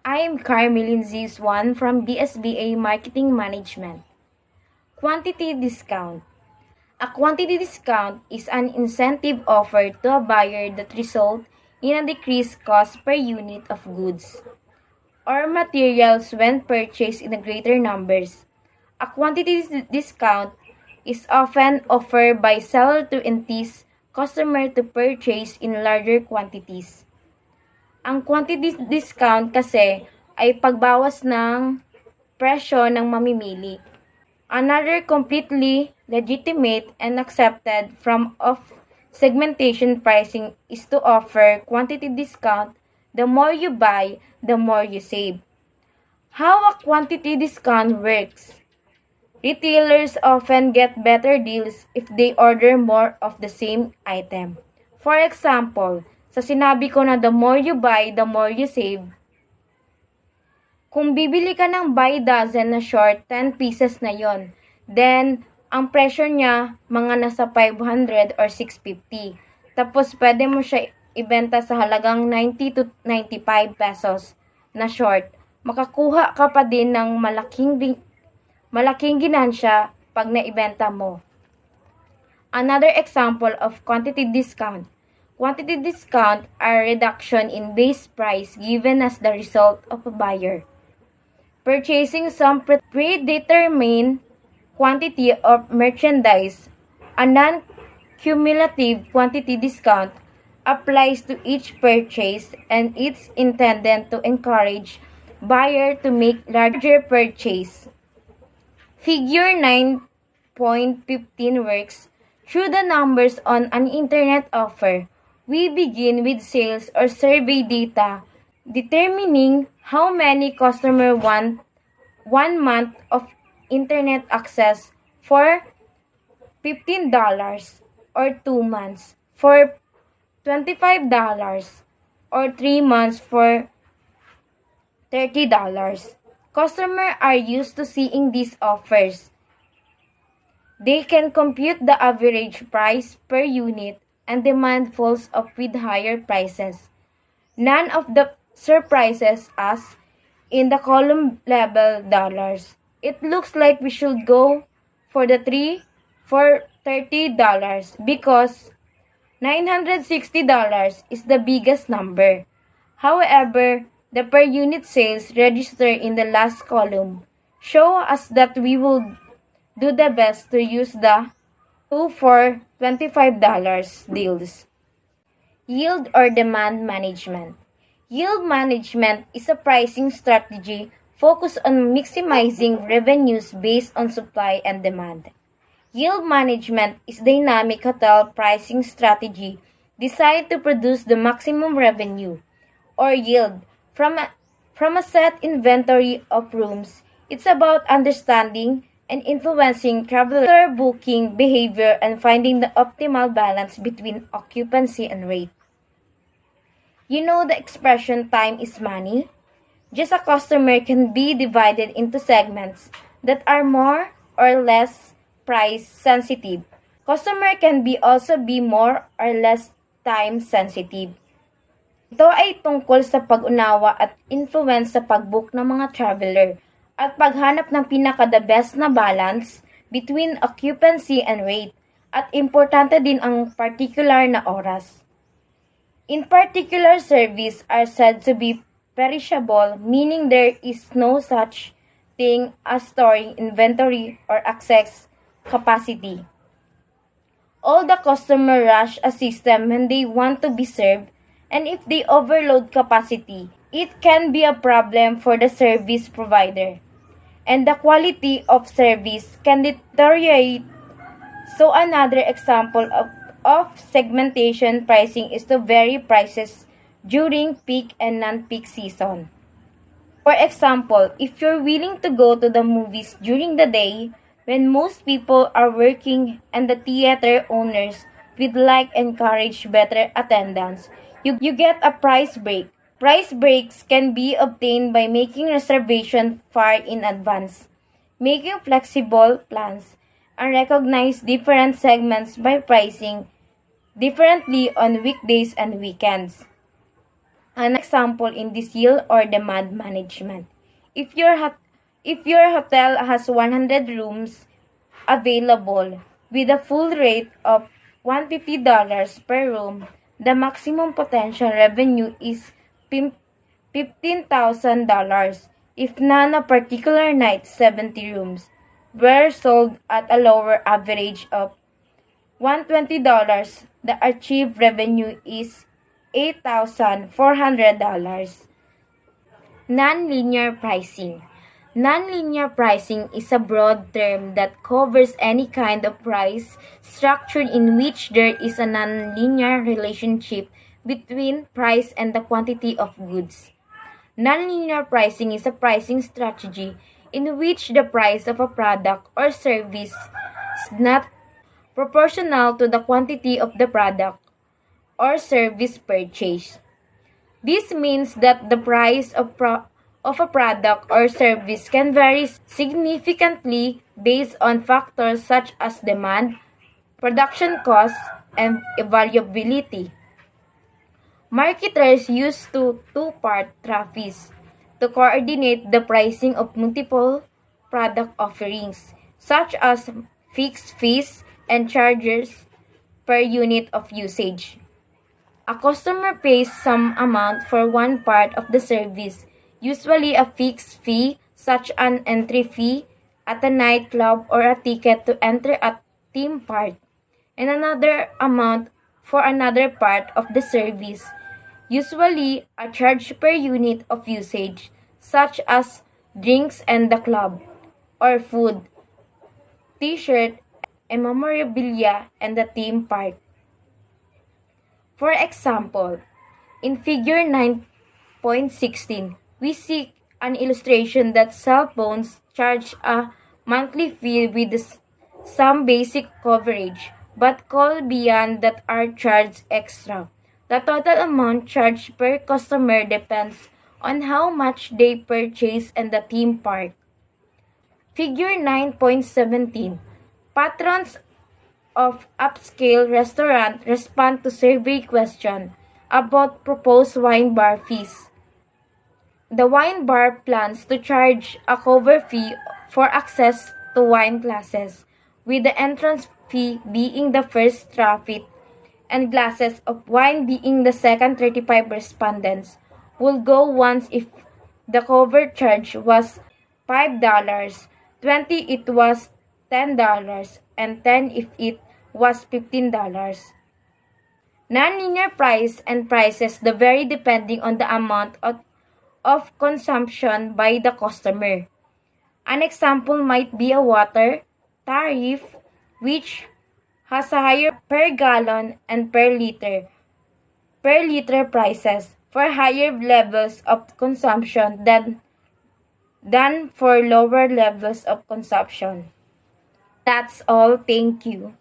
I am Carmelin Ziswan from DSBA Marketing Management. Quantity discount. A quantity discount is an incentive offered to a buyer that results in a decreased cost per unit of goods or materials when purchased in greater numbers. A quantity discount is often offered by seller to entice customer to purchase in larger quantities. Ang quantity discount kasi ay pagbawas ng presyo ng mamimili. Another completely legitimate and accepted form of segmentation pricing is to offer quantity discount. The more you buy, the more you save. How a quantity discount works. Retailers often get better deals if they order more of the same item. For example, sa sinabi ko na the more you buy, the more you save, kung bibili ka ng buy dozen na short, 10 pieces na yon. Then, ang presyo niya, mga nasa 500 or 650. Tapos, pwede mo siya ibenta sa halagang 90 to 95 pesos na short. Makakuha ka pa din ng malaking ginansya pag naibenta mo. Another example of quantity discount. Quantity discount are reduction in base price given as the result of a buyer purchasing some predetermined quantity of merchandise. A non-cumulative quantity discount applies to each purchase and it's intended to encourage buyer to make larger purchase. Figure 9.15 works through the numbers on an internet offer. We begin with sales or survey data determining how many customers want 1 month of internet access for $15 or 2 months for $25 or 3 months for $30. Customers are used to seeing these offers. They can compute the average price per unit and demand falls off with higher prices. None of the surprises us in the column labeled dollars. It looks like we should go for the 3 for $30 because $960 is the biggest number. However, the per unit sales registered in the last column show us that we will do the best to use the 2 for $25 deals. Yield or demand management. Yield management is a pricing strategy focused on maximizing revenues based on supply and demand. Yield management is a dynamic hotel pricing strategy designed to produce the maximum revenue or yield from a set inventory of rooms. It's about understanding and influencing traveler booking behavior and finding the optimal balance between occupancy and rate. You know the expression time is money? Just a customer can be divided into segments that are more or less price sensitive. Customer can also be more or less time sensitive. Ito ay tungkol sa pag-unawa at influence sa pag-book ng mga traveler at paghanap ng pinaka-the best na balance between occupancy and rate at importante din ang particular na oras. In particular, service are said to be perishable, meaning there is no such thing as storing inventory or excess capacity. All the customer rush a system when they want to be served, and if they overload capacity, it can be a problem for the service provider, and the quality of service can deteriorate. So another example of segmentation pricing is to vary prices during peak and non-peak season. For example, if you're willing to go to the movies during the day when most people are working and the theater owners would like encourage better attendance, you get a price break. Price breaks can be obtained by making reservation far in advance, making flexible plans, and recognize different segments by pricing differently on weekdays and weekends. An example in this yield or demand management. If your hotel has 100 rooms available with a full rate of $150 per room, the maximum potential revenue is $15,000. If none a particular night 70 rooms were sold at a lower average of $120, the achieved revenue is $8,400. Nonlinear pricing. Nonlinear pricing is a broad term that covers any kind of price structure in which there is a nonlinear relationship between price and the quantity of goods. Nonlinear pricing is a pricing strategy in which the price of a product or service is not proportional to the quantity of the product or service purchased. This means that the price of a product or service can vary significantly based on factors such as demand, production costs, and availability. Marketers use two-part traffics to coordinate the pricing of multiple product offerings, such as fixed fees and charges per unit of usage. A customer pays some amount for one part of the service, usually a fixed fee such as an entry fee at a nightclub or a ticket to enter a theme park, and another amount for another part of the service, usually a charge per unit of usage, such as drinks and the club, or food, t-shirt, and memorabilia and the theme park. For example, in figure 9.16, we see an illustration that cell phones charge a monthly fee with some basic coverage, but calls beyond that are charged extra. The total amount charged per customer depends on how much they purchase and the theme park. Figure 9.17. Patrons of upscale restaurant respond to survey question about proposed wine bar fees. The wine bar plans to charge a cover fee for access to wine classes, with the entrance fee being the first traffic and glasses of wine being the second. 35 respondents will go once if the cover charge was $5, 20 it was $10, and 10 if it was $15. Nonlinear price and prices vary depending on the amount of consumption by the customer. An example might be a water tariff, which has a higher per gallon and per liter prices for higher levels of consumption than for lower levels of consumption. That's all. Thank you.